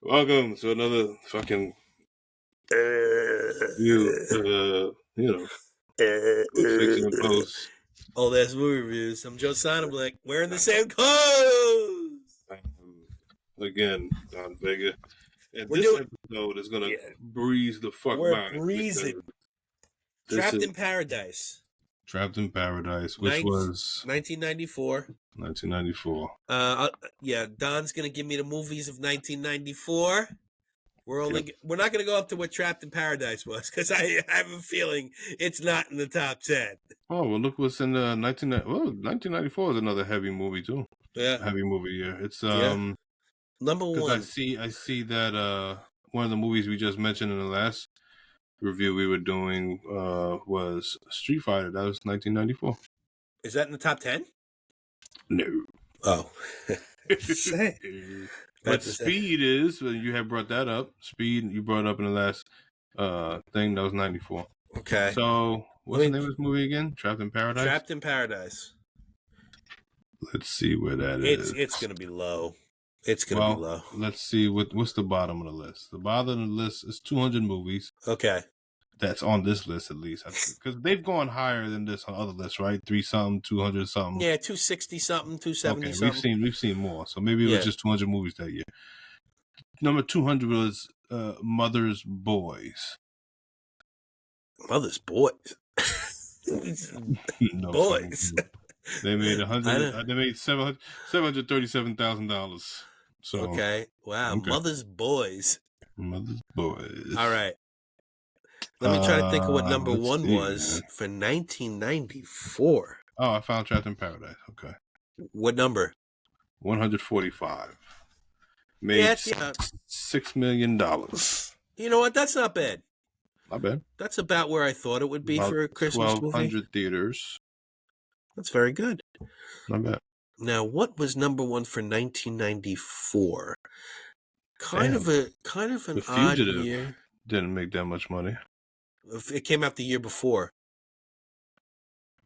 Welcome to another fucking fixing the post. Old ass movie reviews. I'm Joe Sonneblick wearing the same clothes. Again, Don Vega. And We're this doing- episode is gonna breeze the fuck We're by. breezing. Trapped in Paradise. Trapped in Paradise, which was 1994. 1994. Yeah, Don's gonna give me the movies of 1994. We're not gonna go up to what Trapped in Paradise was because I have a feeling it's not in the top 10. Oh well, look what's in the 1994 is another heavy movie too. Yeah, Heavy movie year. It's number because one. I see that one of the movies we just mentioned in the last review we were doing was Street Fighter. That was 1994. Is that in the top 10? No. Oh. But Speed is, you have brought that up. Speed, you brought up in the last thing, that was 94. Okay. So, what's the name of this movie again? Trapped in Paradise? Trapped in Paradise. Let's see where that is. It's going to be low. It's going to be low. Let's see, what's the bottom of the list? The bottom of the list is 200 movies. Okay. That's on this list at least. Because they've gone higher than this on other lists, right? 3-something, 200-something. Yeah, 260-something, 270-something. Okay, we've seen more. So maybe it was just 200 movies that year. Number 200 was Mother's Boys. Mother's Boys? No, Boys. They made $737,000. So okay. Wow. Okay. Mother's Boys. Mother's Boys. All right. Let me try to think of what number one was for 1994. Oh, I found Trapped in Paradise. Okay. What number? 145. Made $6 million. You know what? That's not bad. Not bad. That's about where I thought it would be for a Christmas movie. 1,200 theaters. That's very good. Not bad. Now, what was number one for 1994? Kind of an odd year. Didn't make that much money. It came out the year before.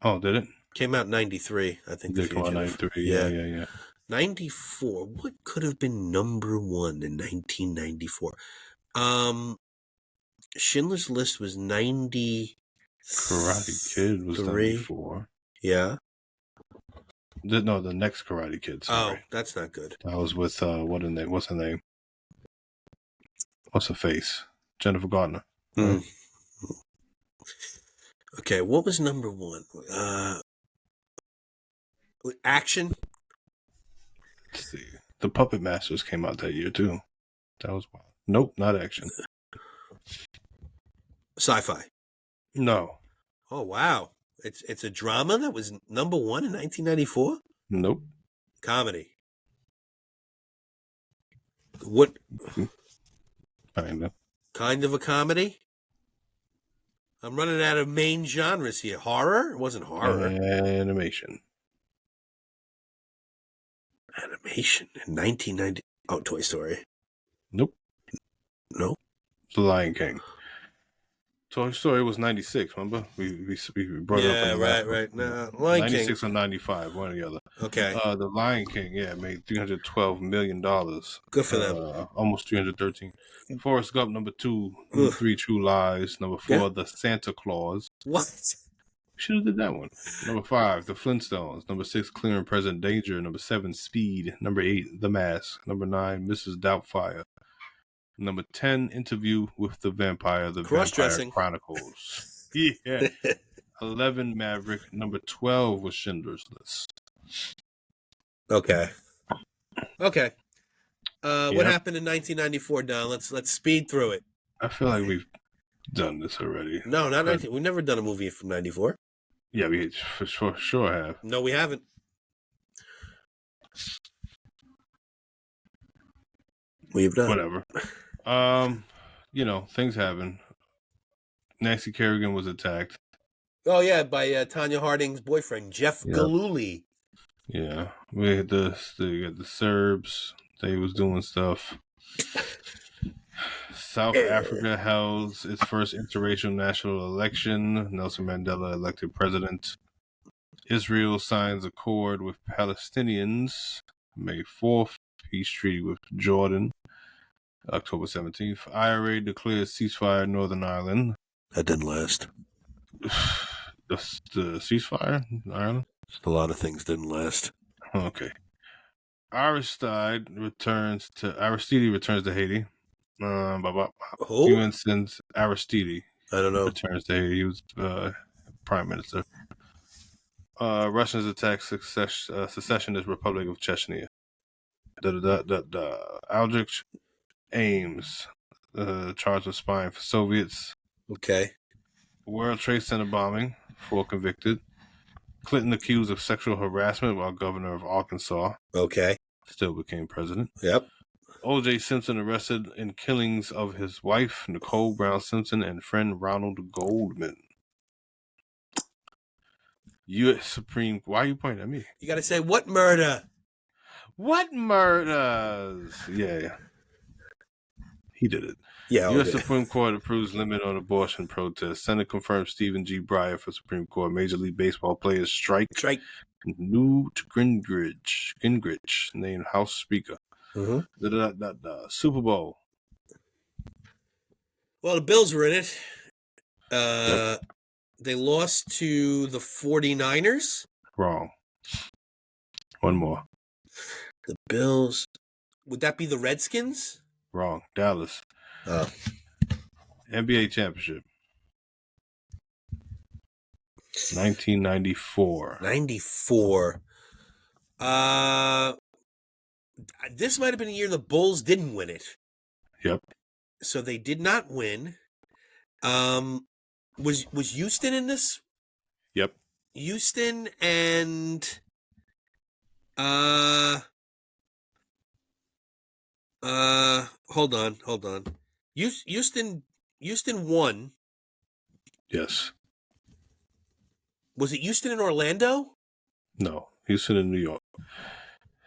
Oh, did it? Came out in 93, I think. Did come out 93, yeah. 94. What could have been number one in 1994? Schindler's List was 90. Karate Kid was 94. Yeah. The next Karate Kid. Sorry. Oh, that's not good. That was with what's her name? What's her face? Jennifer Gardner. Right? Okay, what was number one? Action. Let's see. The Puppet Masters came out that year too. That was wild. Nope, not action. Sci-fi. No. Oh wow. It's a drama that was number one in 1994? Nope. Comedy. What? Kind of a comedy? I'm running out of main genres here. Horror? It wasn't horror. Animation. Animation in 1990. Oh, Toy Story. Nope. No. The Lion King. Toy Story was 96, remember? We brought it up. Yeah, right. No, Lion 96 King. or 95, one or the other. Okay. The Lion King, made $312 million. Good for them. Almost 313. Forrest Gump, number 2. Number 3, True Lies. Number 4, The Santa Claus. What? Should have did that one. Number 5, The Flintstones. Number 6, Clear and Present Danger. Number 7, Speed. Number 8, The Mask. Number 9, Mrs. Doubtfire. Number 10, Interview with the Vampire, The Vampire Chronicles. Yeah. 11, Maverick. Number 12 was Schindler's List. Okay. What happened in 1994, Don? Let's speed through it. I feel like we've done this already. No, not 19. We've never done a movie from 94. Yeah, we for sure have. No, we haven't. We've done. Whatever. Things happen. Nancy Kerrigan was attacked. Oh yeah, by Tanya Harding's boyfriend, Jeff Galooly. Yeah, we had the Serbs. They was doing stuff. South Africa held its first interracial national election. Nelson Mandela elected president. Israel signs accord with Palestinians May 4th. peace treaty with Jordan, October 17th. IRA declares ceasefire in Northern Ireland. That didn't last. The ceasefire in Ireland? A lot of things didn't last. Okay. Aristide returns to Haiti. Who? UN sends Aristide. I don't know. Returns to Haiti. He was prime minister. Russians attack secessionist Republic of Chechnya. Aldrich Ames charged with spying for Soviets. Okay. World Trade Center bombing. 4 convicted. Clinton accused of sexual harassment while governor of Arkansas. Okay. Still became president. Yep. O.J. Simpson arrested in killings of his wife, Nicole Brown Simpson, and friend Ronald Goldman. U.S. Supreme... Why are you pointing at me? You got to say, what murder? What murders? Yeah. He did it. Yeah. U.S. Okay. Supreme Court approves limit on abortion protest. Senate confirms Stephen G. Breyer for Supreme Court. Major League Baseball players strike. Newt Gingrich named House Speaker. Mm-hmm. Super Bowl. Well, the Bills were in it. Yep. They lost to the 49ers. Wrong. One more. The Bills. Would that be the Redskins? Wrong. Dallas. NBA championship. 1994. 94. This might have been a year the Bulls didn't win it. Yep. So they did not win. Was Houston in this? Yep. Houston and hold on. Houston won. Yes. Was it Houston and Orlando? No. Houston and New York.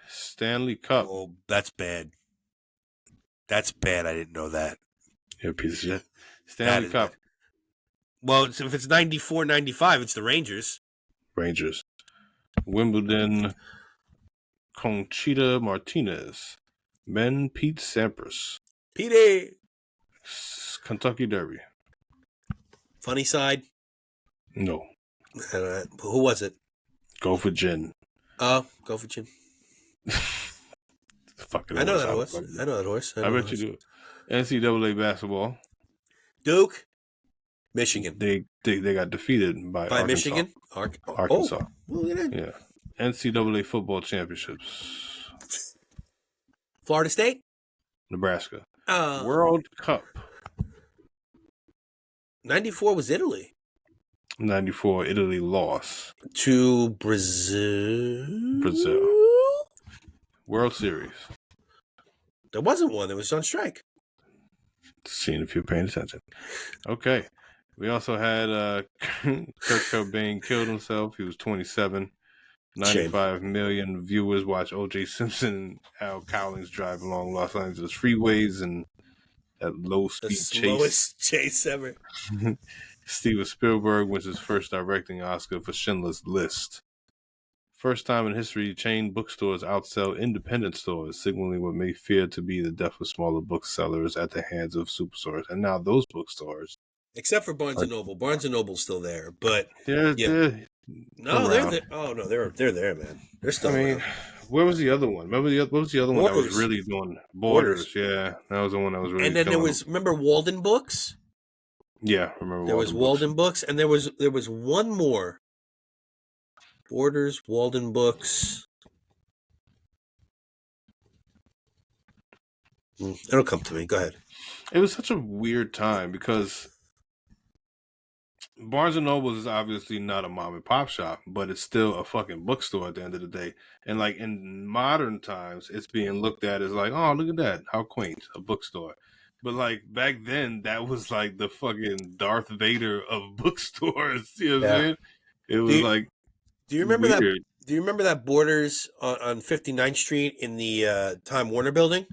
Stanley Cup. Oh, that's bad. That's bad. I didn't know that. You're a piece of shit. Stanley Cup. Bad. Well, if it's 94-95, it's the Rangers. Rangers. Wimbledon. Conchita Martinez. Men Pete Sampras. Petey. Kentucky Derby. Funny side? No. Who was it? Go for Gin. Oh, go for Gin. Fucking I know that horse. I know that horse. I bet you do. NCAA basketball. Duke. Michigan. They got defeated by Arkansas. Michigan? Arkansas. Oh, look at that. Yeah. NCAA football championships. Florida State? Nebraska. World Cup. 94 was Italy. 94, Italy lost. To Brazil. World Series. There wasn't one. It was on strike. Seeing if you're paying attention. Okay. We also had Kurt Cobain killed himself. He was 27. 95 million viewers watch O.J. Simpson and Al Cowlings drive along Los Angeles freeways and that low-speed chase. The slowest chase ever. Steven Spielberg wins his first directing Oscar for Schindler's List. First time in history, chain bookstores outsell independent stores, signaling what may fear to be the death of smaller booksellers at the hands of superstores. And now those bookstores... Except for Barnes & Noble. Barnes & Noble's still there, but... They're there. Oh, no, they're there, man. They're still around. Where was the other one? What was the other one that was really doing... Borders, yeah. That was the one that was really... And then there was... Remember Walden Books? Yeah, remember there was Walden Books, and there was one more. Borders, Walden Books. It'll come to me. Go ahead. It was such a weird time because Barnes & Noble is obviously not a mom and pop shop, but it's still a fucking bookstore at the end of the day. And like in modern times, it's being looked at as like, oh, look at that. How quaint, a bookstore. But like back then, that was like the fucking Darth Vader of bookstores. You know what I'm saying? It was do you remember weird. that? Do you remember that Borders on 59th Street in the Time Warner building?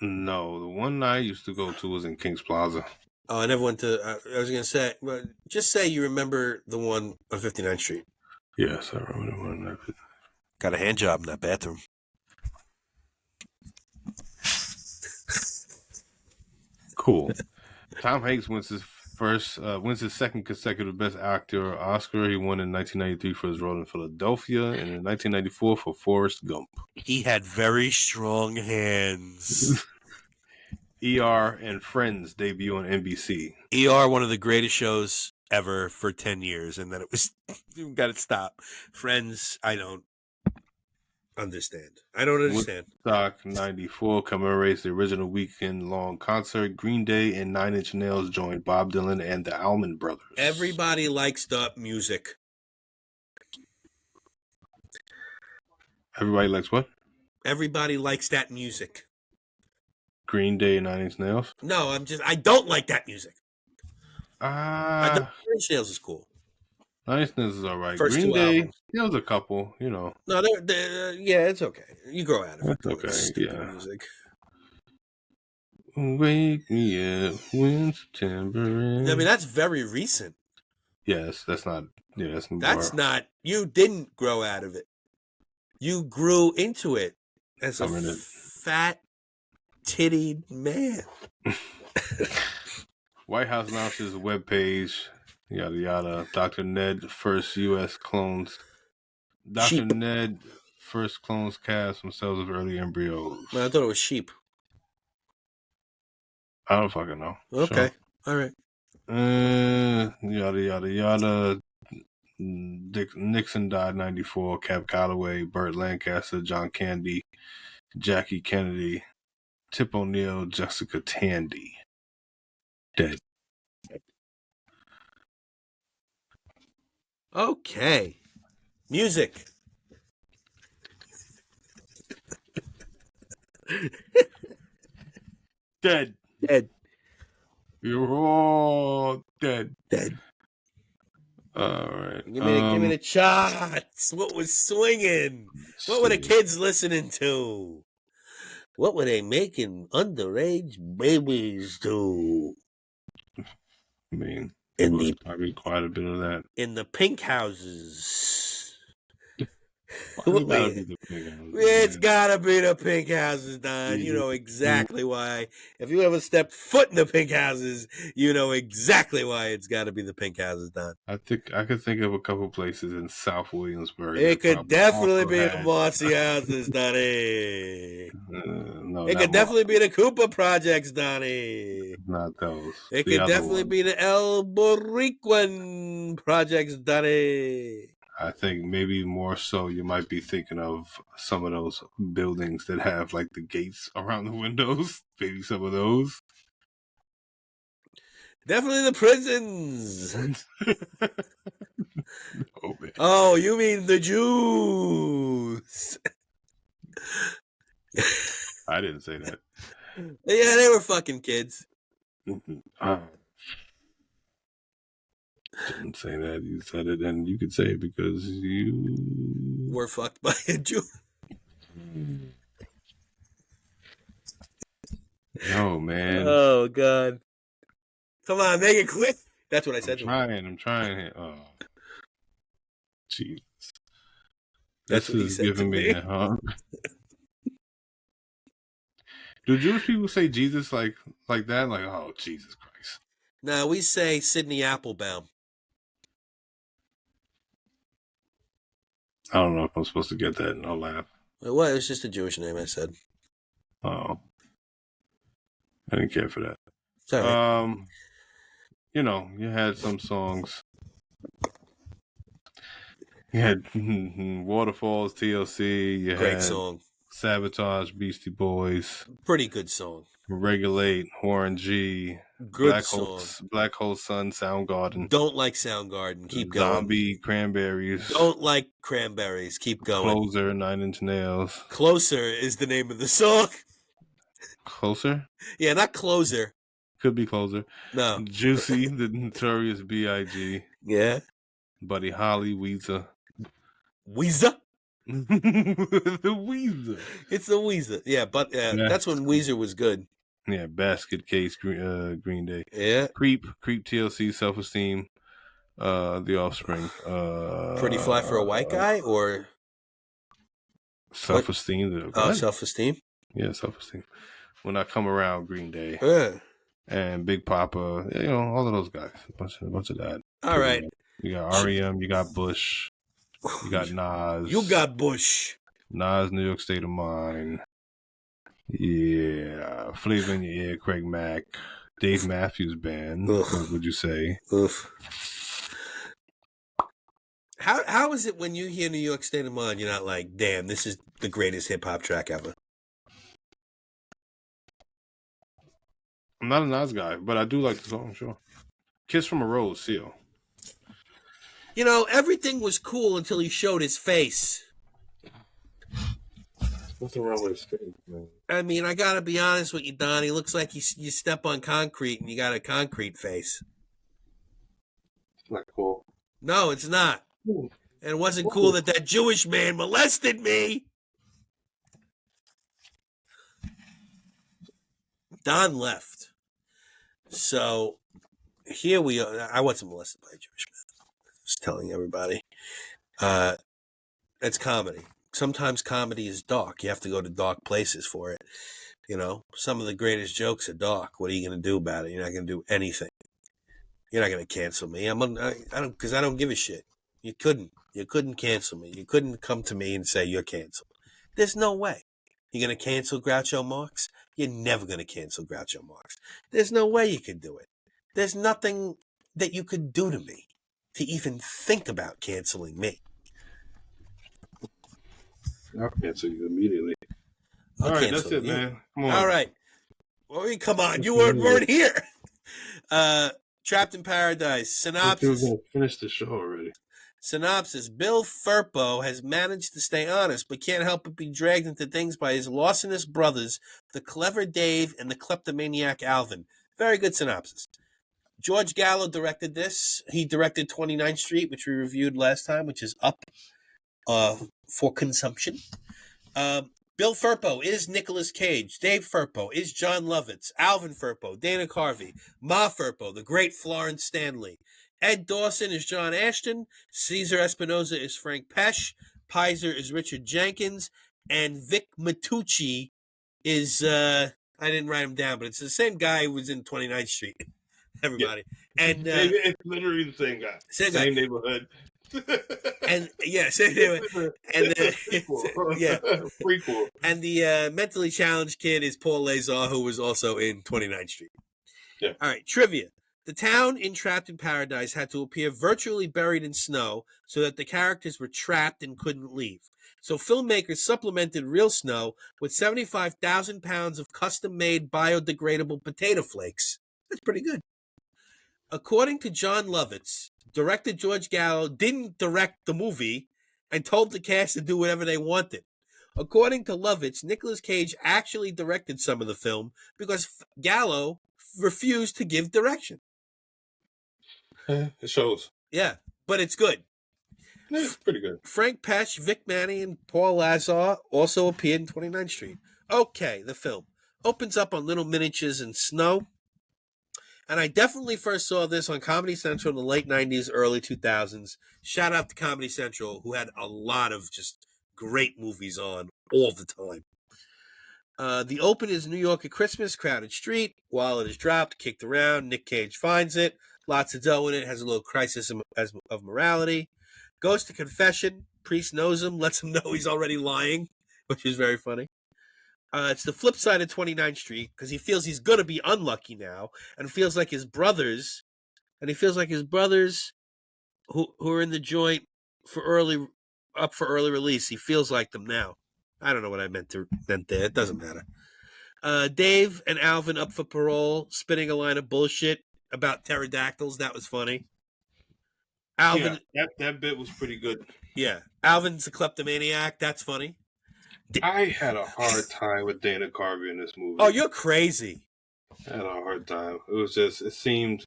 No, the one I used to go to was in Kings Plaza. Oh, I never went to. I was gonna say, just say you remember the one on 59th Street. Yes, I remember the one. Got a hand job in that bathroom. Cool. Tom Hanks wins his second consecutive Best Actor Oscar. He won in 1993 for his role in Philadelphia, and in 1994 for Forrest Gump. He had very strong hands. ER and Friends debut on NBC. ER, one of the greatest shows ever for 10 years, and then it was, you got to stop. Friends, I don't understand. Woodstock 94 commemorates the original weekend-long concert. Green Day and 9 Inch Nails joined Bob Dylan and the Allman Brothers. Everybody likes the music. Everybody likes what? Everybody likes that music. Green Day and 9 Inch Nails? No, I don't like that music. I think 9 Inch Nails is cool. 9 Inch Nails is all right. First Green two Day, albums. there was a couple, you know. No, yeah, it's okay. You grow out of it. That's okay, Stupid music. Wake me up when September ends. I mean, that's very recent. Yes, that's not. Yeah, that's not. You didn't grow out of it. You grew into it as a fat, tittied man. White House announces webpage. Yada yada. Dr. Ned first U.S. clones. Dr. Ned first clones calves from cells of early embryos. I thought it was sheep. I don't fucking know. Okay. Sure. All right. Yada yada yada. Nixon died 94. Cab Calloway, Burt Lancaster, John Candy, Jackie Kennedy, Tip O'Neill, Jessica Tandy. Dead. Okay. Music. Dead. You're all dead. All right. Give me the charts. What was swinging? What were the kids listening to? What were they making underage babies do? I mean, probably quite a bit of that. In the pink houses. It's gotta be the pink houses, Don. You know exactly why. If you ever step foot in the pink houses, you know exactly why it's gotta be the pink houses, Don. I think I could think of a couple places in South Williamsburg. It could definitely be the Marcy houses, Donnie. No, it could definitely be the Cooper projects, Donnie. Not those. It could definitely be the El Boricuen projects, Donnie. I think maybe more so you might be thinking of some of those buildings that have like the gates around the windows. Maybe some of those. Definitely the prisons. Oh, man. Oh, you mean the Jews. I didn't say that. Yeah, they were fucking kids. Didn't say that. You said it, and you could say it because you were fucked by a Jew. No, man. Oh, God. Come on, make it quick. That's what I said. I'm trying. Oh, jeez. This is giving me a hug. Do Jewish people say Jesus like that? Like, oh, Jesus Christ. No, we say Sidney Applebaum. I don't know if I'm supposed to get that. No laugh. It was just a Jewish name, I said. Oh. I didn't care for that. Sorry. You know, you had some songs. You had Waterfalls, TLC. You Great had song. Sabotage, Beastie Boys. Pretty good song. Regulate, Warren G. Good song. Black Hole Sun, Soundgarden. Don't like Soundgarden. Keep going. Zombie, Cranberries. Don't like Cranberries. Keep going. Closer, 9 Inch Nails. Closer is the name of the song. Closer? Yeah, not Closer. Could be Closer. No. Juicy, the Notorious B.I.G. Yeah. Buddy Holly, Weezer. Weezer? The Weezer. It's the Weezer. Yeah, but that's when Weezer was good. Yeah, Basket Case, Green Day. Yeah. Creep TLC, Self-Esteem, The Offspring. Pretty Fly for a White Guy or? Self-Esteem. Self-Esteem? Yeah, Self-Esteem. When I Come Around, Green Day. Yeah. and Big Papa. You know, all of those guys. A bunch of that. All right. You got R.E.M., you got Bush, you got Nas. You got Bush. Nas, New York State of Mind. Yeah. Flavor in Your Ear, Craig Mack. Dave Matthews Band. What would you say? Oof. How is it when you hear New York State of Mind, you're not like, damn, this is the greatest hip-hop track ever? I'm not a Nas guy, but I do like the song, sure. Kiss from a Rose, Seal. You know, everything was cool until he showed his face. Nothing wrong with his face, man. I mean, I got to be honest with you, Don. He looks like you step on concrete and you got a concrete face. It's not cool. No, it's not. And it wasn't cool that Jewish man molested me. Don left. So here we are. I wasn't molested by a Jewish man. Just telling everybody. It's comedy. Sometimes comedy is dark. You have to go to dark places for it. You know, some of the greatest jokes are dark. What are you going to do about it? You're not going to do anything. You're not going to cancel me. Because I don't give a shit. You couldn't cancel me. You couldn't come to me and say you're canceled. There's no way. You're going to cancel Groucho Marx? You're never going to cancel Groucho Marx. There's no way you could do it. There's nothing that you could do to me to even think about canceling me. I'll cancel you immediately. All right, that's it, man. Come on. All right. Well, come on. You weren't here. Trapped in Paradise. Synopsis. We're going to finish the show already. Synopsis. Bill Firpo has managed to stay honest, but can't help but be dragged into things by his larcenous brothers, the clever Dave and the kleptomaniac Alvin. Very good synopsis. George Gallo directed this. He directed 29th Street, which we reviewed last time, which is up for consumption. Bill Firpo is Nicolas Cage. Dave Firpo is Jon Lovitz. Alvin Firpo, Dana Carvey. Ma Firpo, the great Florence Stanley. Ed Dawson is John Ashton. Cesar Espinosa is Frank Pesh. Pizer is Richard Jenkins. And Vic Matucci is, I didn't write him down, but it's the same guy who was in 29th Street. Everybody. Yeah. And it's literally the same guy. Same neighborhood. And yeah, same neighborhood. And yeah, prequel. And the mentally challenged kid is Paul Lazar, who was also in 29th Street. Yeah. All right, trivia. The town in Trapped in Paradise had to appear virtually buried in snow so that the characters were trapped and couldn't leave. So filmmakers supplemented real snow with 75,000 pounds of custom-made biodegradable potato flakes. That's pretty good. According to Jon Lovitz, director George Gallo didn't direct the movie and told the cast to do whatever they wanted. According to Lovitz, Nicolas Cage actually directed some of the film because Gallo refused to give direction. It shows. Yeah, but it's good. Yeah, it's pretty good. Frank Pesh, Vic Manny, and Paul Lazar also appeared in 29th Street. Okay, the film opens up on little miniatures in snow. And I definitely first saw this on Comedy Central in the late 90s, early 2000s. Shout out to Comedy Central, who had a lot of just great movies on all the time. The open is New York at Christmas, crowded street. Wallet is dropped, kicked around. Nick Cage finds it. Lots of dough in it. Has a little crisis of morality. Goes to confession. Priest knows him. Lets him know he's already lying, which is very funny. It's the flip side of 29th Street because he feels he's going to be unlucky now and feels like his brothers, who are in the joint for early release, he feels like them now. I don't know what I meant there. It doesn't matter. Dave and Alvin up for parole, spitting a line of bullshit about pterodactyls. That was funny. Alvin, yeah, that bit was pretty good. Yeah, Alvin's a kleptomaniac. That's funny. I had a hard time with Dana Carvey in this movie. Oh, you're crazy. I had a hard time. It seemed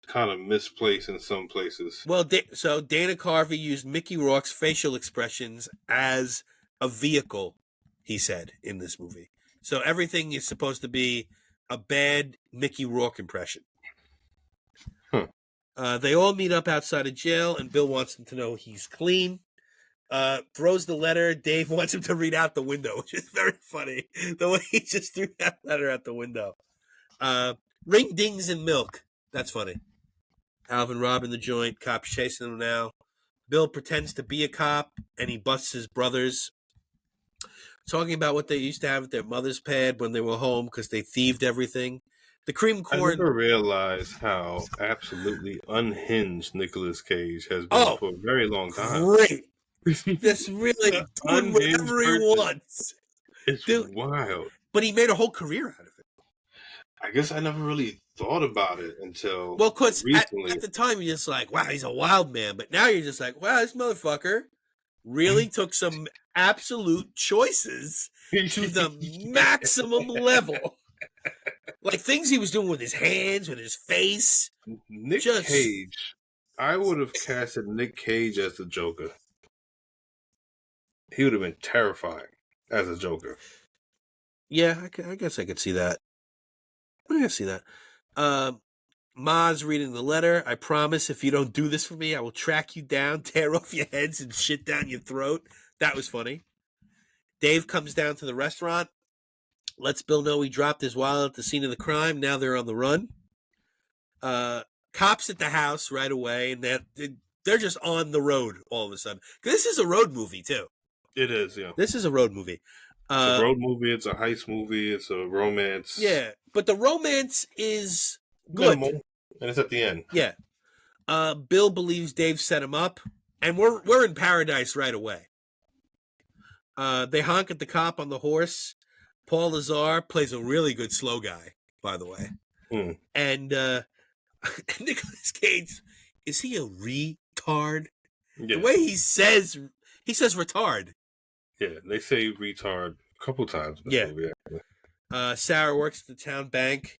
kind of misplaced in some places. Well, so Dana Carvey used Mickey Rourke's facial expressions as a vehicle, he said, in this movie. So everything is supposed to be a bad Mickey Rourke impression. They all meet up outside of jail, and Bill wants them to know he's clean. Throws the letter. Dave wants him to read out the window, which is very funny. The way he just threw that letter out the window. Ring dings and milk. That's funny. Alvin robbing the joint. Cops chasing him now. Bill pretends to be a cop, and he busts his brothers. Talking about what they used to have at their mother's pad when they were home because they thieved everything. The cream I corn. never realized how absolutely unhinged Nicolas Cage has been for a very long time. Great. That's really doing whatever he wants. It's wild. But he made a whole career out of it. I guess I never really thought about it until because recently. at the time you're just like, wow, he's a wild man. But now you're just like, wow, this motherfucker really took some absolute choices to the maximum level. Like things he was doing with his hands, with his face. Nick Cage. I would have casted Nick Cage as the Joker. He would have been terrifying as a Joker. Yeah, I guess I could see that. I can see that. Ma's reading the letter. I promise if you don't do this for me, I will track you down, tear off your heads, and shit down your throat. That was funny. Dave comes down to the restaurant, lets Bill know he dropped his wallet at the scene of the crime. Now they're on the run. Cops at the house right away, and they're just on the road all of a sudden. This is a road movie, too. It is, yeah. This is a road movie. It's a road movie. It's a heist movie. It's a romance. Yeah, but the romance is good. Minimal, and it's at the end. Yeah. Bill believes Dave set him up, and we're in paradise right away. They honk at the cop on the horse. Paul Lazar plays a really good slow guy, by the way. And Nicolas Cage, is he a retard? Yeah. The way he says retard. Yeah, they say retard a couple times. Movie, Sarah works at the town bank,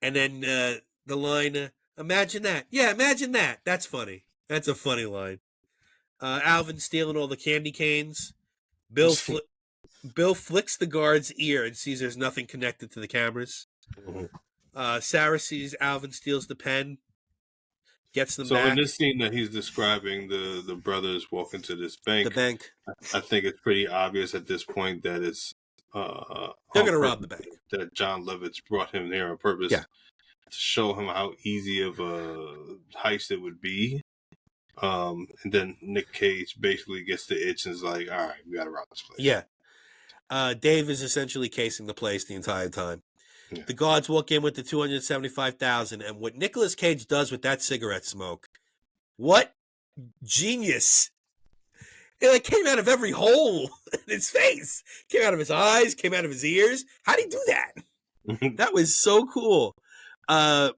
and then the line, imagine that. Yeah, imagine that. That's funny. That's a funny line. Alvin stealing all the candy canes. Bill flicks the guard's ear and sees there's nothing connected to the cameras. Mm-hmm. Sarah sees Alvin steals the pen. Gets them back. So in this scene that he's describing, the brothers walk into this bank. The bank. I think it's pretty obvious at this point that it's they're going to rob the bank. That Jon Lovitz brought him there on purpose to show him how easy of a heist it would be. And then Nick Cage basically gets the itch and is like, all right, we got to rob this place. Yeah. Dave is essentially casing the place the entire time. Yeah. The guards walk in with the $275,000, and what Nicolas Cage does with that cigarette smoke, what genius! It came out of every hole in his face, came out of his eyes, came out of his ears. How did he do that? That was so cool. And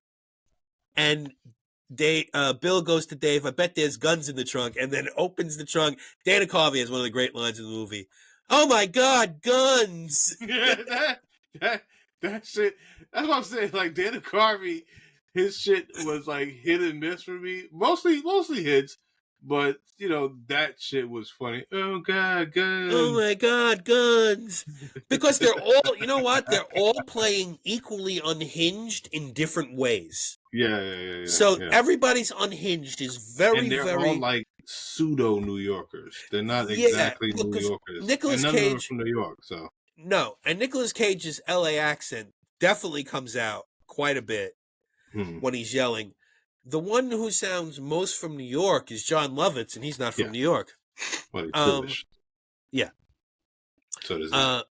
Bill goes to Dave. I bet there's guns in the trunk, and then opens the trunk. Dana Carvey has one of the great lines in the movie. Oh my God, guns! That shit, that's what I'm saying. Like, Dana Carvey, his shit was like hit and miss for me. Mostly hits, but that shit was funny. Oh God, guns! Oh my God, guns! Because they're all, you know what? They're all playing equally unhinged in different ways. Yeah. So everybody's unhinged is very, and they're very all like pseudo New Yorkers. They're not exactly New Yorkers. Nicolas Cage, Cage from New York, so. No, and Nicolas Cage's LA accent definitely comes out quite a bit when he's yelling. The one who sounds most from New York is Jon Lovitz, and he's not from New York. Well, he's British. Yeah. So does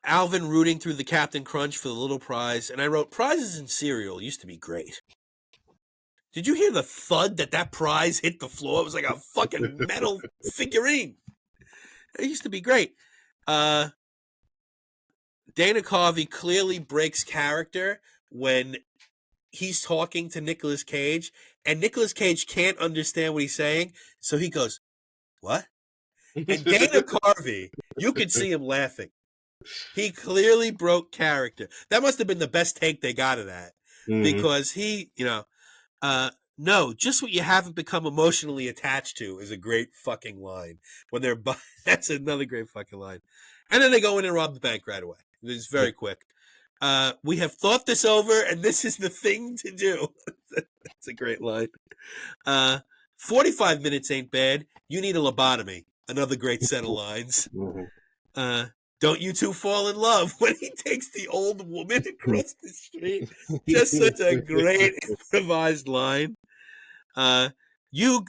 Alvin rooting through the Captain Crunch for the little prize, and I wrote, prizes in cereal used to be great. Did you hear the thud that prize hit the floor? It was like a fucking metal figurine. It used to be great. Dana Carvey clearly breaks character when he's talking to Nicolas Cage, and Nicolas Cage can't understand what he's saying, so he goes, what? And Dana Carvey, you could see him laughing. He clearly broke character. That must have been the best take they got of that, because he, no, just what you haven't become emotionally attached to is a great fucking line. When they're, that's another great fucking line. And then they go in and rob the bank right away. It's very quick. We have thought this over, and this is the thing to do. That's a great line. 45 minutes ain't bad. You need a lobotomy. Another great set of lines. Don't you two fall in love when he takes the old woman across the street. Just such a great improvised line. You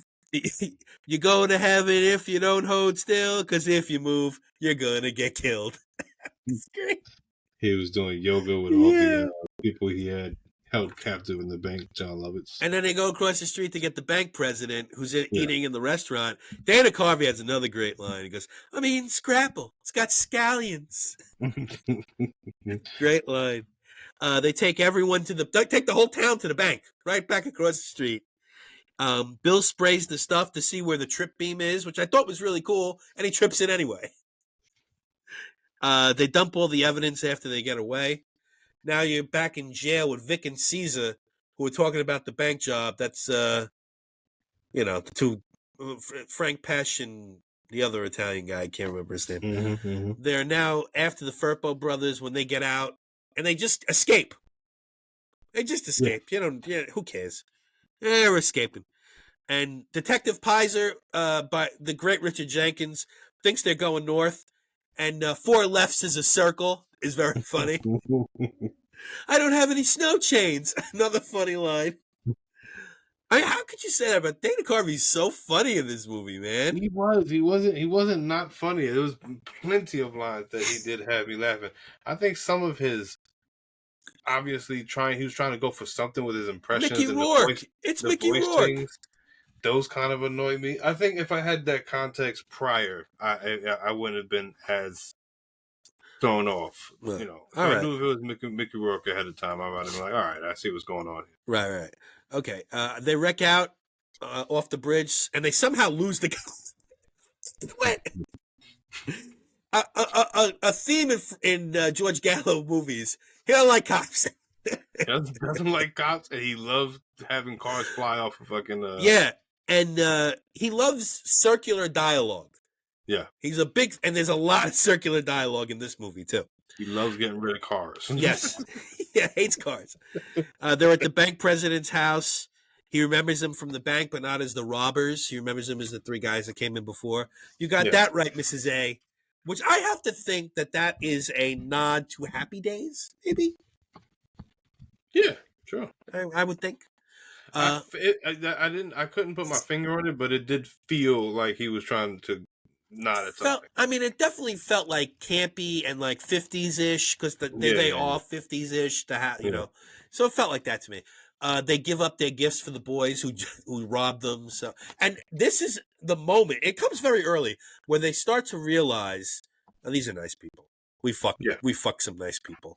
you go to heaven if you don't hold still, because if you move, you're gonna get killed. It's great. He was doing yoga with all the people he had held captive in the bank, Jon Lovitz. And then they go across the street to get the bank president who's eating in the restaurant. Dana Carvey has another great line. He goes, I mean, Scrapple. It's got scallions. Great line. They take everyone take the whole town to the bank, right back across the street. Bill sprays the stuff to see where the trip beam is, which I thought was really cool, and he trips it anyway. They dump all the evidence after they get away. Now you're back in jail with Vic and Caesar, who are talking about the bank job. That's, Frank Pesh and the other Italian guy. I can't remember his name. Mm-hmm. They're now after the Firpo brothers when they get out, and they just escape. They just escape. Who cares? They're escaping. And Detective Pizer, by the great Richard Jenkins, thinks they're going north, and 4 lefts is a circle is very funny. I don't have any snow chains. Another funny line. I mean, how could you say that? But Dana Carvey's so funny in this movie, man. He was. He wasn't not funny. There was plenty of lines that he did have me laughing. I think some of his he was trying to go for something with his impressions. Mickey Rourke. It's Mickey Rourke. Things, those kind of annoy me. I think if I had that context prior, I wouldn't have been as thrown off. Well, I knew if it was Mickey Rourke ahead of time, I might have been like, all right, I see what's going on here. Right. Okay. They wreck out off the bridge, and they somehow lose the. What? A theme in George Gallo movies. He don't like cops. doesn't like cops, and he loves having cars fly off of fucking. And he loves circular dialogue. Yeah, he's a big, and there's a lot of circular dialogue in this movie too. He loves getting rid of cars. Yes, hates cars. They're at the bank president's house. He remembers them from the bank, but not as the robbers. He remembers them as the 3 guys that came in before. You got that right, Mrs. A. Which I have to think that is a nod to Happy Days, maybe. Yeah, sure. I would think. I couldn't put my finger on it, but it did feel like he was trying to nod at something. I mean, it definitely felt like campy and like 50s-ish, because they all 50s-ish, so it felt like that to me. They give up their gifts for the boys who robbed them. So, and this is the moment. It comes very early where they start to realize, these are nice people. We fuck some nice people.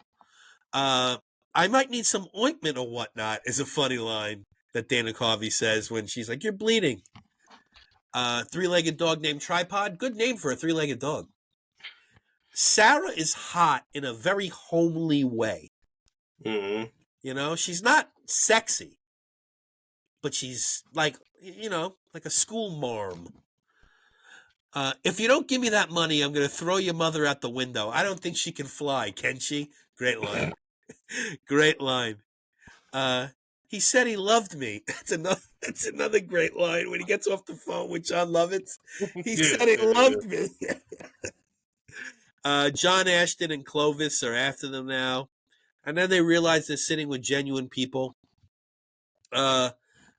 I might need some ointment or whatnot is a funny line that Dana Carvey says when she's like, "You're bleeding." 3-legged dog named Tripod. Good name for a 3-legged dog. Sarah is hot in a very homely way. Mm-hmm. She's not sexy, but she's like a school marm. If you don't give me that money, I'm going to throw your mother out the window. I don't think she can fly, can she? Great line. Great line. He said he loved me. That's another great line when he gets off the phone with Jon Lovitz. He said he loved me. John Ashton and Clovis are after them now. And then they realize they're sitting with genuine people. They're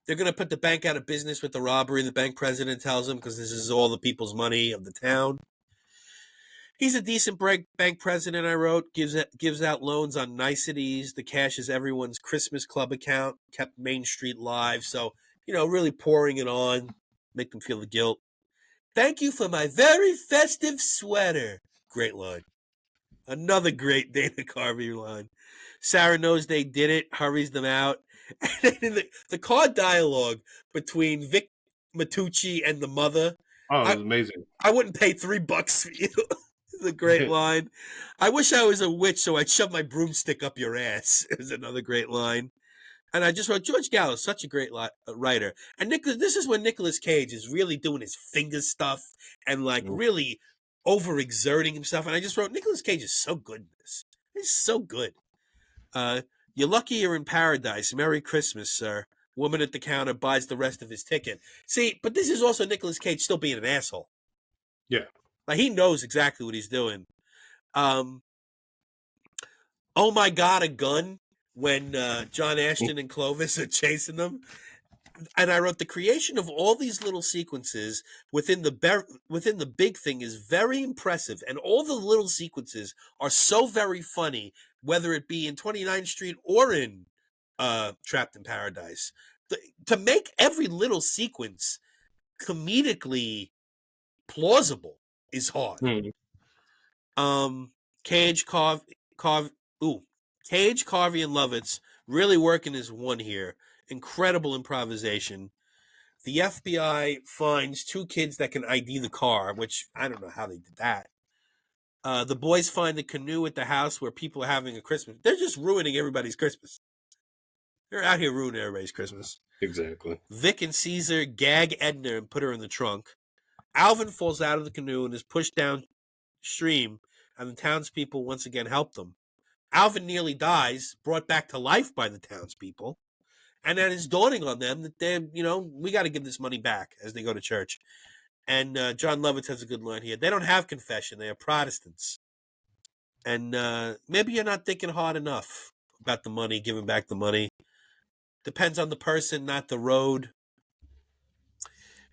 going to put the bank out of business with the robbery, the bank president tells them, because this is all the people's money of the town. He's a decent bank president, I wrote. Gives out loans on niceties. The cash is everyone's Christmas club account. Kept Main Street live. So, really pouring it on. Make them feel the guilt. Thank you for my very festive sweater. Great line. Another great Dana Carvey line. Sarah knows they did it, hurries them out. And then the car dialogue between Vic Matucci and the mother. Oh, it was amazing. I wouldn't pay $3 for you. It's a great line. I wish I was a witch so I'd shove my broomstick up your ass. It was another great line. And I just wrote, George Gallo, such a great writer. And this is when Nicolas Cage is really doing his finger stuff and really overexerting himself. And I just wrote, Nicolas Cage is so good in this. He's so good. You're lucky you're in paradise. Merry Christmas, sir. Woman at the counter buys the rest of his ticket. See, but this is also Nicolas Cage still being an asshole. Yeah. Like, he knows exactly what he's doing. Oh my God, a gun when John Ashton and Clovis are chasing them. And I wrote the creation of all these little sequences within the big thing is very impressive, and all the little sequences are so very funny, whether it be in 29th Street or in Trapped in Paradise. To make every little sequence comedically plausible is hard. Cage, Cage, Carvey, and Lovitz really working as one here. Incredible improvisation. The FBI finds 2 kids that can ID the car, which I don't know how they did that. The boys find the canoe at the house where people are having a Christmas. They're just ruining everybody's Christmas. They're out here ruining everybody's Christmas. Exactly. Vic and Caesar gag Edna and put her in the trunk. Alvin falls out of the canoe and is pushed downstream, and the townspeople once again help them. Alvin nearly dies, brought back to life by the townspeople. And then it's dawning on them that they're, we got to give this money back as they go to church. And Jon Lovitz has a good line here. They don't have confession. They are Protestants. And maybe you're not thinking hard enough about the money, giving back the money. Depends on the person, not the road.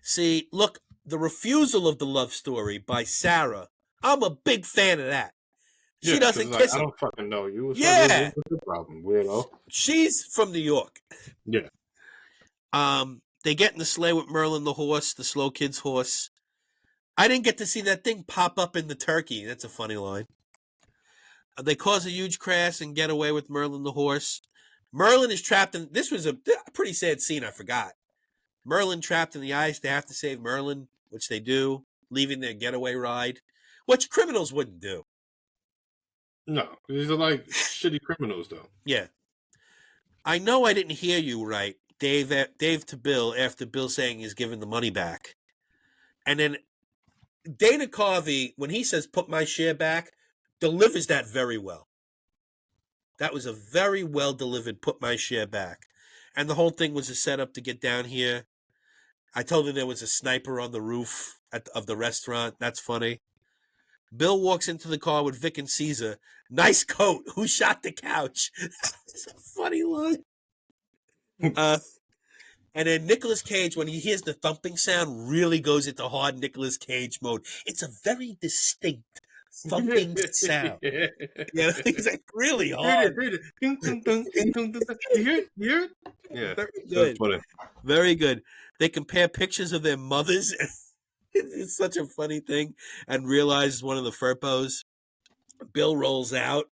See, look, the refusal of the love story by Sarah, I'm a big fan of that. She doesn't kiss him. I don't fucking know you. Yeah. What's the problem, weirdo? She's from New York. Yeah. They get in the sleigh with Merlin the horse, the slow kid's horse. I didn't get to see that thing pop up in the turkey. That's a funny line. They cause a huge crash and get away with Merlin the horse. Merlin is trapped in... This was a pretty sad scene, I forgot. Merlin trapped in the ice. They have to save Merlin, which they do, leaving their getaway ride, which criminals wouldn't do. No, these are like shitty criminals, though. Yeah. I know I didn't hear you right, Dave to Bill, after Bill saying he's giving the money back. And then Dana Carvey, when he says, put my share back, delivers that very well. That was a very well delivered, put my share back. And the whole thing was a setup to get down here. I told him there was a sniper on the roof of the restaurant. That's funny. Bill walks into the car with Vic and Caesar. Nice coat. Who shot the couch? That's a funny line. And then Nicolas Cage, when he hears the thumping sound, really goes into hard Nicolas Cage mode. It's a very distinct thumping sound. Yeah, he's like really hard. You hear it? Yeah, very good. Funny. Very good. They compare pictures of their mothers. It's such a funny thing. And realizes one of the Furpos. Bill rolls out,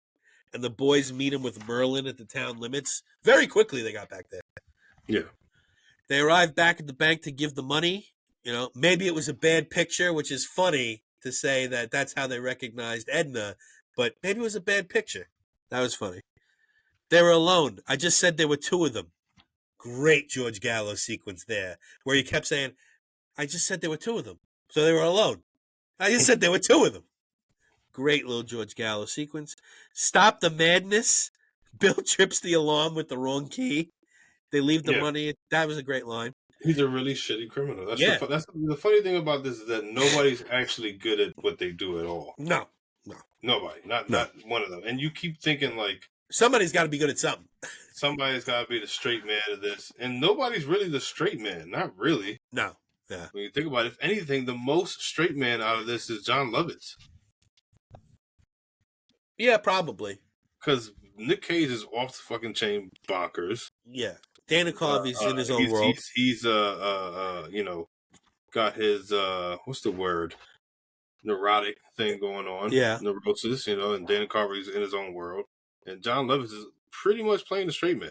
and the boys meet him with Merlin at the town limits. Very quickly, they got back there. Yeah. They arrived back at the bank to give the money. Maybe it was a bad picture, which is funny to say that that's how they recognized Edna, but maybe it was a bad picture. That was funny. They were alone. I just said there were 2 of them. Great George Gallo sequence there, where he kept saying, I just said there were 2 of them. So they were alone. I just said there were 2 of them. Great little George Gallo sequence. Stop the madness. Bill trips the alarm with the wrong key. They leave the money. That was a great line. He's a really shitty criminal. That's the funny thing about this is that nobody's actually good at what they do at all. No. Nobody. Not one of them. And you keep thinking like somebody's got to be good at something. Somebody's got to be the straight man of this, and nobody's really the straight man. Not really. No. Yeah. When you think about it, if anything, the most straight man out of this is Jon Lovitz. Yeah, probably. Because Nick Cage is off the fucking chain bonkers. Yeah. Dana Carvey's in his own world. He's got his what's the word? Neurotic thing going on. Yeah. Neurosis, and Dana Carvey's in his own world. And Jon Lovitz is pretty much playing the straight man.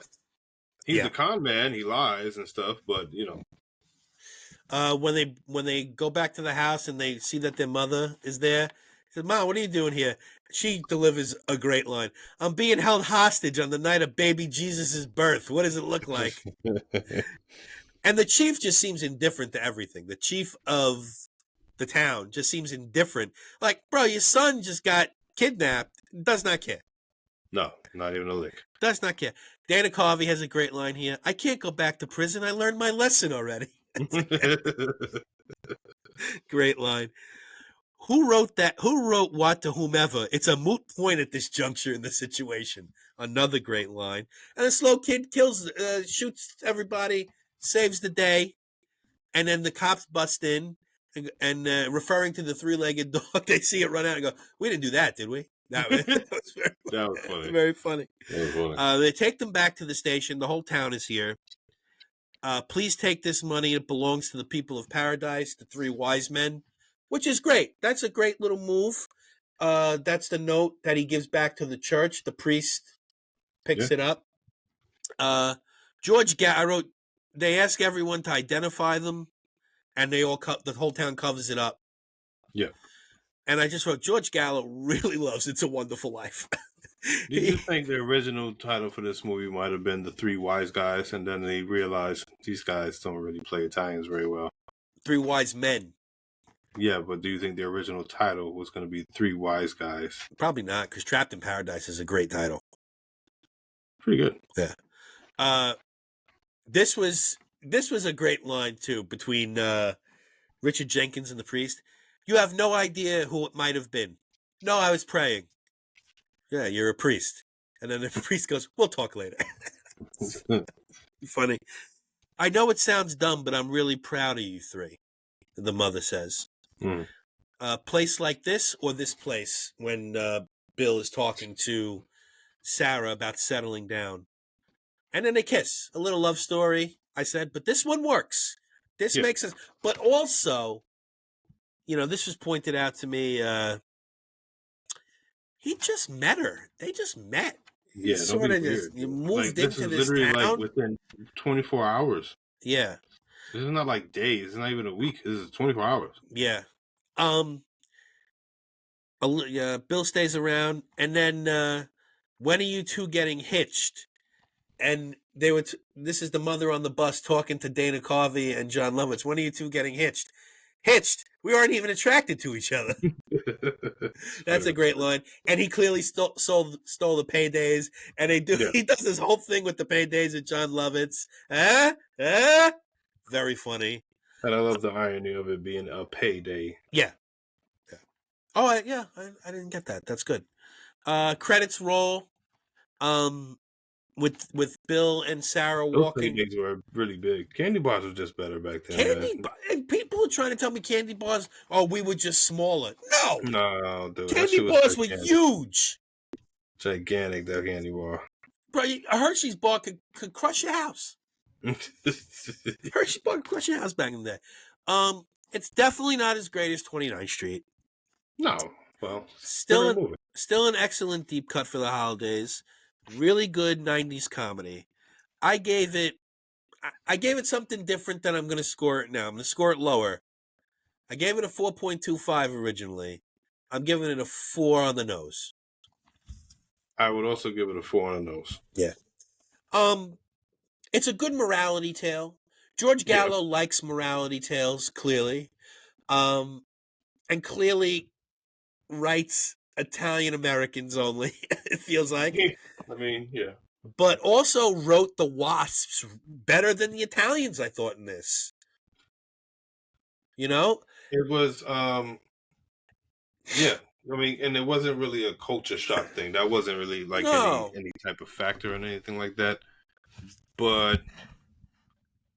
He's the con man, he lies and stuff, but when they go back to the house and they see that their mother is there, he said, Mom, what are you doing here? She delivers a great line. I'm being held hostage on the night of baby Jesus' birth. What does it look like? And the chief just seems indifferent to everything. The chief of the town just seems indifferent. Like, bro, your son just got kidnapped. Does not care. No, not even a lick. Does not care. Dana Carvey has a great line here. I can't go back to prison. I learned my lesson already. Great line. Who wrote that? Who wrote what to whomever? It's a moot point at this juncture in the situation. Another great line. And the slow kid shoots everybody, saves the day, and then the cops bust in and referring to the three-legged dog, they see it run out and go, "We didn't do that, did we?" That was very, That was funny. very funny. That was funny. They take them back to the station. The whole town is here. Please take this money. It belongs to the people of paradise, the three wise men, which is great. That's a great little move. That's the note that he gives back to the church. The priest picks it up. George Gallo, I wrote, they ask everyone to identify them, and they all the whole town covers it up. Yeah. And I just wrote, George Gallo really loves It's a Wonderful Life. Do you think the original title for this movie might have been The Three Wise Guys, and then they realized these guys don't really play Italians very well? Three Wise Men. Yeah, but do you think the original title was going to be Three Wise Guys? Probably not, because Trapped in Paradise is a great title. Pretty good. Yeah. This was a great line too between Richard Jenkins and the priest. You have no idea who it might have been. No, I was praying. Yeah, you're a priest. And then the priest goes, "We'll talk later." Funny. I know it sounds dumb, but I'm really proud of you three, the mother says. A place like this or this place, when Bill is talking to Sarah about settling down. And then they kiss. A little love story, I said, but this one works. This makes sense. But also, this was pointed out to me, he just met her. They just met. Yeah, sort of just moved into this literally town. like within 24 hours. Yeah. This is not like days. It's not even a week. This is 24 hours. Yeah. Bill stays around, and then when are you two getting hitched? And they were. This is the mother on the bus talking to Dana Carvey and Jon Lovitz. When are you two getting hitched? Hitched. We aren't even attracted to each other. That's a great line. And he clearly stole the paydays. And they do. Yeah. He does this whole thing with the paydays at Jon Lovitz. Very funny. And I love the irony of it being a payday. Yeah. Oh, I didn't get that. That's good. Credits roll. With Bill and Sarah walking. Those paydays were really big. Candy bars were just better back then. People are trying to tell me candy bars, we were just smaller. No, dude. Candy bars were huge. Gigantic, that candy bar. Bro, a Hershey's bar could crush your house. Hershey's bar could crush your house back in the day. It's definitely not as great as 29th Street. No. Well, still an excellent deep cut for the holidays. Really good 90s comedy. I gave it something different than I'm going to score it now. I'm going to score it lower. I gave it a 4.25 originally. I'm giving it a 4 on the nose. I would also give it a 4 on the nose. Yeah. It's a good morality tale. George Gallo likes morality tales, clearly. And clearly writes Italian Americans only, it feels like. I mean, yeah. But also wrote the Wasps better than the Italians, I thought, in this. It was, yeah. I mean, and it wasn't really a culture shock thing. That wasn't really like any type of factor or anything like that. But,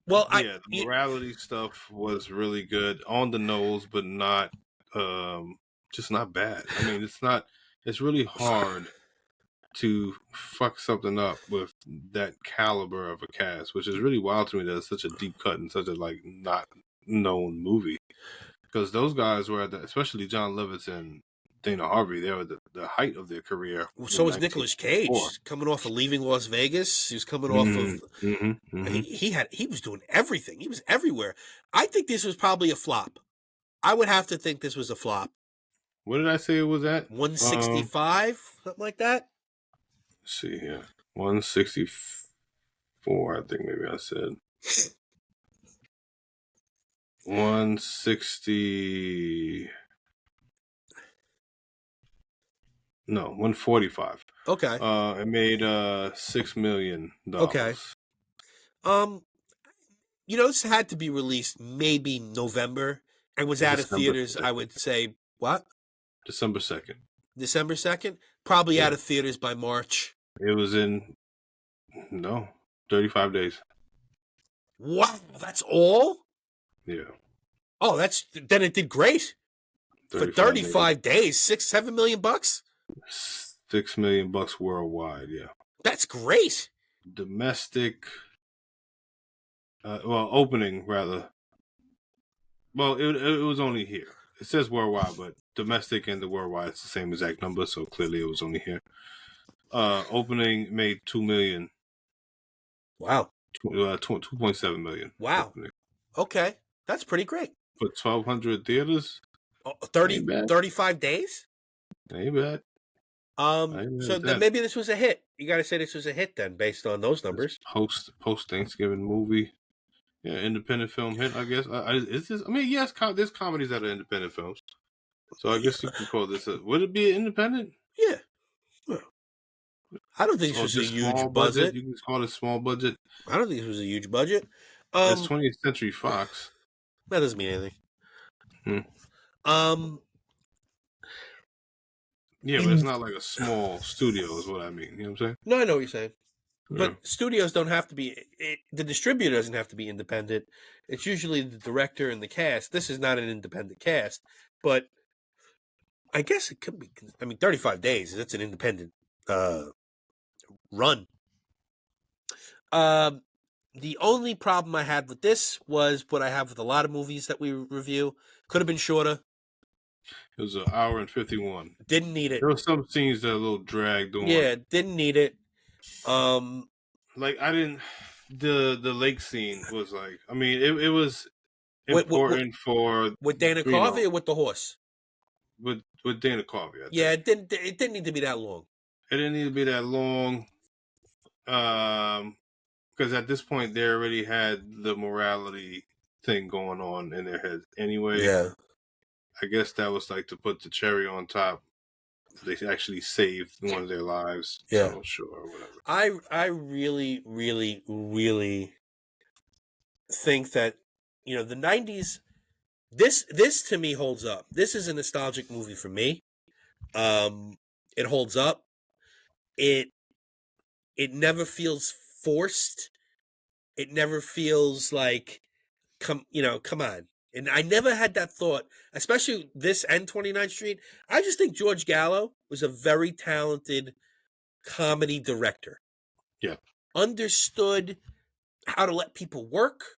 the morality stuff was really good. On the nose, but not, just not bad. I mean, it's really hard to fuck something up with that caliber of a cast, which is really wild to me that it's such a deep cut and such a not known movie. Because those guys were especially Jon Lovitz and Dana Carvey, they were the height of their career. So was Nicolas Cage coming off of Leaving Las Vegas. He was coming off of he was doing everything. He was everywhere. I think this was probably a flop. I would have to think this was a flop. What did I say it was at? 165, something like that. Let's see here. 164, I think maybe I said. 160. No, 145. Okay. It made $6 million. Okay. This had to be released maybe November and was out of theaters, I would say, What? December 2nd. December 2nd? Probably Yeah. out of theaters by March. It was in 35 days. Wow, that's all? Yeah. Oh, then it did great. For 35 days, $6-7 million bucks? $6 million bucks worldwide, yeah. That's great. Domestic opening rather. Well, it was only here. It says worldwide, but domestic and the worldwide it's the same exact number, so clearly it was only here. Opening made $2 million. Wow. 2.7 million. Wow. Opening. Okay. That's pretty great. For 1,200 theaters? 35 days? Ain't bad. So then maybe this was a hit. You got to say this was a hit then, based on those numbers. Post Thanksgiving movie. Yeah, independent film hit, I guess. Yes, there's comedies that are independent films. So I guess you can call this would it be an independent? Yeah. I don't think this was a huge budget. You can call it small budget. I don't think this was a huge budget. It's 20th Century Fox. That doesn't mean anything. Yeah, but it's not like a small studio is what I mean. You know what I'm saying? No, I know what you're saying. Yeah. But studios don't have to be... the distributor doesn't have to be independent. It's usually the director and the cast. This is not an independent cast, but I guess it could be... 35 days, that's an independent run. The only problem I had with this was what I have with a lot of movies that we review. Could have been shorter. It was 1 hour and 51. Didn't need it. There were some scenes that are a little dragged on. Yeah, didn't need it. Like I didn't. The lake scene was like. I mean, it was important for with Dana Carvey or with the horse. With Dana Carvey. Yeah, it didn't need to be that long. It didn't need to be that long. Because at this point they already had the morality thing going on in their heads anyway. Yeah. I guess that was like to put the cherry on top. They actually saved one of their lives. Yeah. So sure, whatever. I really, really, really think that, the 90s, this to me holds up. This is a nostalgic movie for me. It holds up. It never feels forced. It never feels like, come on. And I never had that thought, especially this and 29th Street. I just think George Gallo was a very talented comedy director. Yeah. Understood how to let people work.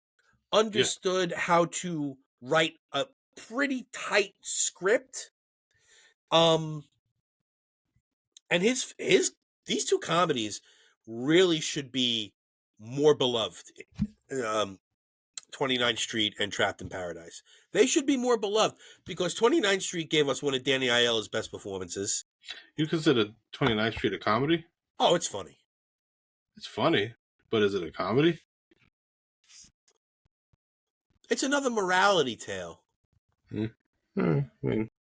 Understood how to write a pretty tight script. And these two comedies really should be more beloved. 29th Street and Trapped in Paradise. They should be more beloved because 29th Street gave us one of Danny Aiello's best performances. You consider 29th Street a comedy? Oh, it's funny. It's funny, but is it a comedy? It's another morality tale. I mean,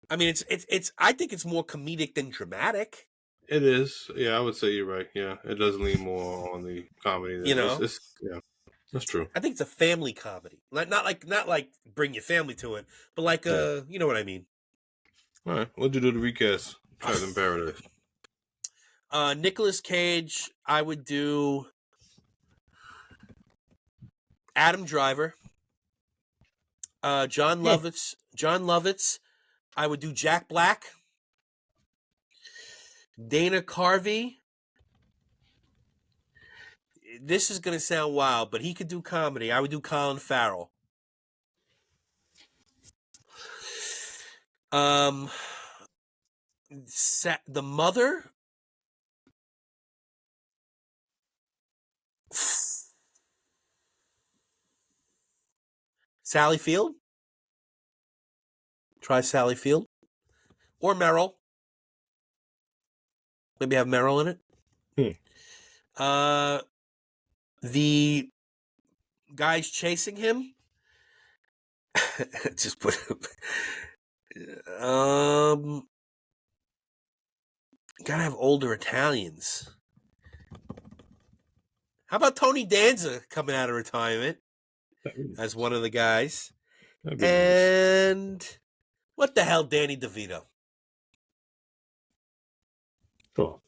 it's. I think it's more comedic than dramatic. It is. Yeah, I would say you're right. Yeah, it does lean more on the comedy. Yeah. That's true. I think it's a family comedy. Not like bring your family to it, but like you know what I mean. All right. What'd you do to recast Trapped in Paradise? Nicolas Cage, I would do Adam Driver. Jon Lovitz. I would do Jack Black. Dana Carvey. This is going to sound wild, but he could do comedy. I would do Colin Farrell. The mother. Sally Field. Try Sally Field. Or Meryl. Maybe have Meryl in it. The guys chasing him. Just put him. Gotta have older Italians. How about Tony Danza coming out of retirement as one of the guys? And What the hell, Danny DeVito? Sure.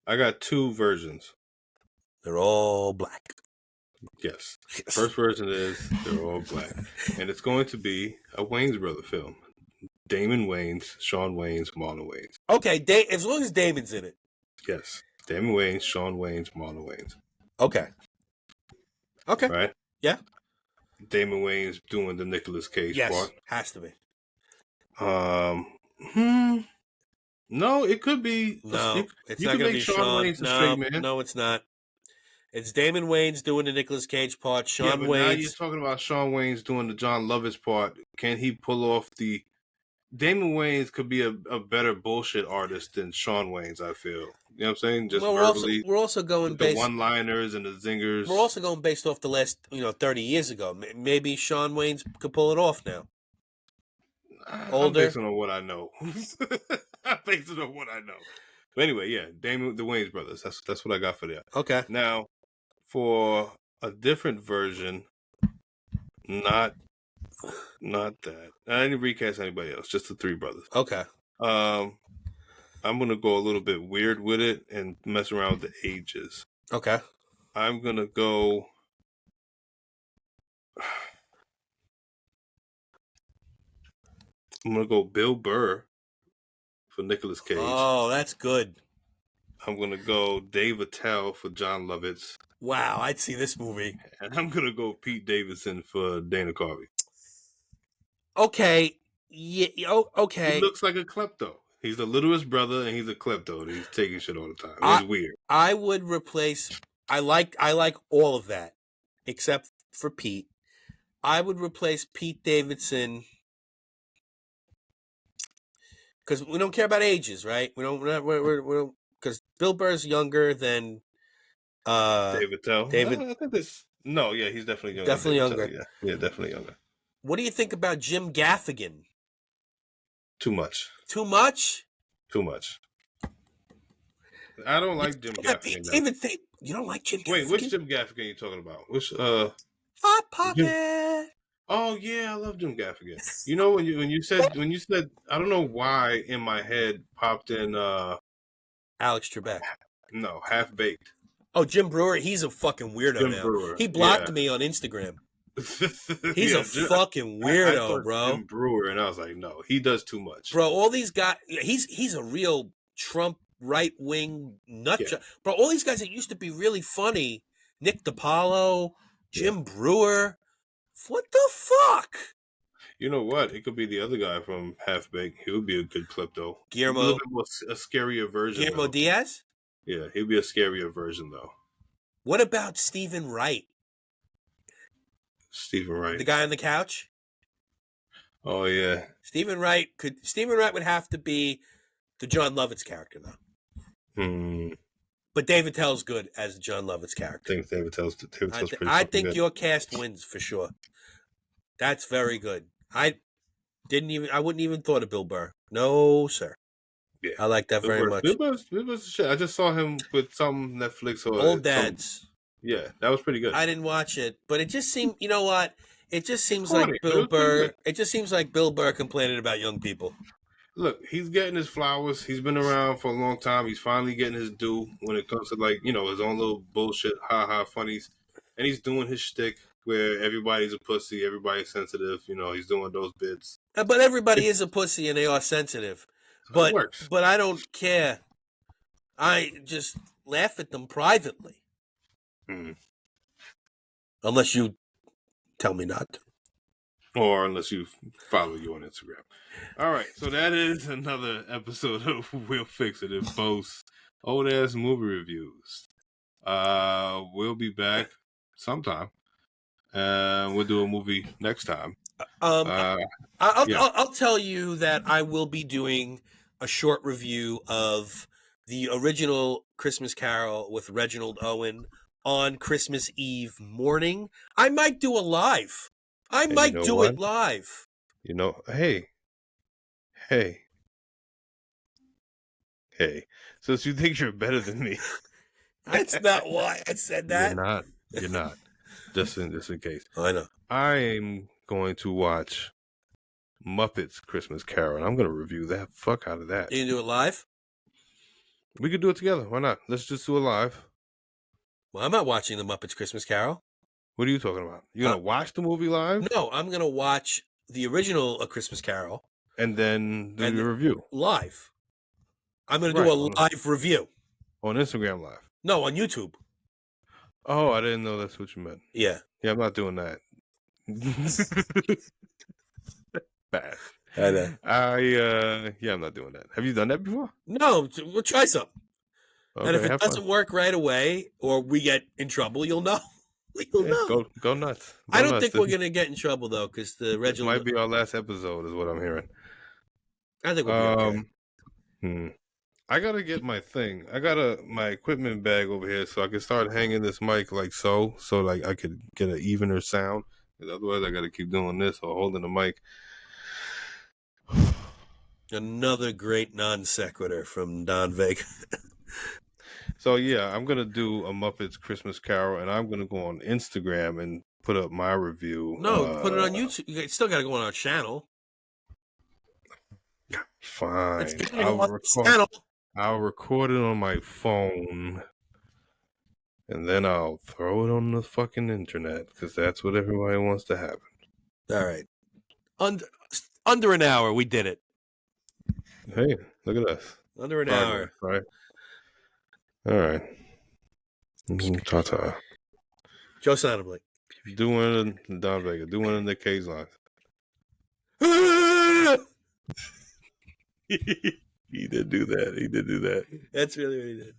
I got two versions. They're all black. Yes. First version is they're all black. And it's going to be a Wayans brother film. Damon Wayans, Shawn Wayans, Marlon Wayans. Okay, as long as Damon's in it. Yes. Damon Wayans, Shawn Wayans, Marlon Wayans. Okay. Right? Yeah. Damon Wayans doing the Nicolas Cage part. Has to be. No, it could be. No, it's you not could going to make be Shawn Shawn. Wayans a straight man. No, it's not. It's Damon Wayans doing the Nicolas Cage part. Shawn but Wayans. Now you're talking about Shawn Wayans doing the Jon Lovitz part. Can he pull off the? Damon Wayans could be a better bullshit artist than Shawn Wayans. I feel. You know what I'm saying? Just verbally. We're also going the one-liners and the zingers. We're also going based off the last 30 years ago. Maybe Shawn Wayans could pull it off now. Older. I'm basing on what I know. I'm basing on what I know. But anyway, yeah, Damon, the Wayans brothers. That's what I got for that. Okay. Now, for a different version, not that. I didn't recast anybody else. Just the three brothers. Okay. I'm gonna go a little bit weird with it and mess around with the ages. Okay. I'm gonna go. I'm gonna go Bill Burr for Nicolas Cage. Oh, that's good. I'm gonna go Dave Attell for Jon Lovitz. Wow, I'd see this movie. And I'm gonna go Pete Davidson for Dana Carvey. Okay. Yeah. Okay. He looks like a klepto. He's the littlest brother, and he's a klepto. He's taking shit all the time. It's weird. I would replace. I like all of that, except for Pete. I would replace Pete Davidson because we don't care about ages, right? We don't. Because Bill Burr's younger than Dave Attell. David. I think this. No, yeah, he's definitely younger. Definitely younger. Yeah, definitely younger. What do you think about Jim Gaffigan? Too much. Too much? Too much. I don't like Jim Gaffigan. You don't like Jim Gaffigan? Wait, which Jim Gaffigan are you talking about? Which Hot Pocket. Oh yeah, I love Jim Gaffigan. You know when you said I don't know why in my head popped in Alex Trebek. No, Half Baked. Oh, Jim Brewer, he's a fucking weirdo Jim now. Brewer. He blocked me on Instagram. He's a fucking weirdo, bro. Jim Brewer, and I was like, no, he does too much, bro. All these guys, he's a real Trump right wing nut job, bro. All these guys that used to be really funny, Nick DiPaolo, Jim Brewer, what the fuck? You know what? It could be the other guy from Half Baked. He would be a good klepto. Guillermo, a little bit more, a scarier version. Guillermo Diaz. Yeah, he'd be a scarier version though. What about Stephen Wright? Stephen Wright, the guy on the couch. Oh yeah, Stephen Wright would have to be the Jon Lovitz character though. But David Attell's good as the Jon Lovitz character. I think David Attell's pretty I think good. Your cast wins for sure. That's very good. I wouldn't even thought of Bill Burr. No, sir. Yeah, I like that very much. Bill Burr's shit. I just saw him with some Netflix or Old Dads. Yeah, that was pretty good. I didn't watch it, but it just seemed. You know what? It just seems like Bill Burr. It just seems like Bill Burr complaining about young people. Look, he's getting his flowers. He's been around for a long time. He's finally getting his due when it comes to his own little bullshit, funnies, and he's doing his shtick where everybody's a pussy, everybody's sensitive. He's doing those bits. But everybody is a pussy and they are sensitive. So it works. But I don't care. I just laugh at them privately. Unless you tell me not to. Or unless you follow you on Instagram. All right, so that is another episode of We'll Fix It. It boasts old-ass movie reviews. We'll be back sometime. We'll do a movie next time. I'll tell you that I will be doing a short review of the original Christmas Carol with Reginald Owen on Christmas Eve morning. I might do a live. I might do it live. Hey. Since you think you're better than me. That's not why I said that. You're not. Just in case. I know. I am going to watch Muppets Christmas Carol, and I'm going to review that fuck out of that. You can do it live? We could do it together. Why not? Let's just do it live. Well, I'm not watching the Muppets Christmas Carol. What are you talking about? You're going to watch the movie live? No, I'm going to watch the original A Christmas Carol. And then do the review. Live. I'm going to do a live review. On Instagram Live? No, on YouTube. Oh, I didn't know that's what you meant. Yeah. Yeah, I'm not doing that. Bad. I know. I'm not doing that. Have you done that before? No, we'll try something. Okay, and if it doesn't work right away or we get in trouble, you'll know. You'll know. Go nuts. I don't think we're going to get in trouble, though, because the Reginald... This might be our last episode, is what I'm hearing. I think we'll be okay. I got to get my thing. I got my equipment bag over here so I can start hanging this mic like so like I could get an evener sound. Otherwise, I got to keep doing this or holding the mic. Another great non sequitur from Don Vega. So, yeah, I'm going to do a Muppets Christmas Carol, and I'm going to go on Instagram and put up my review. No, put it on YouTube. You still got to go on our channel. Fine. I'll record it on my phone, and then I'll throw it on the fucking internet, because that's what everybody wants to happen. All right. Under an hour, we did it. Hey, look at us. Under an hour. Right. All right. Ta-ta. Joe Sonably. Do one of Don Vega. Do one of Nick Cage lines. He did do that. He did do that. That's really what he did.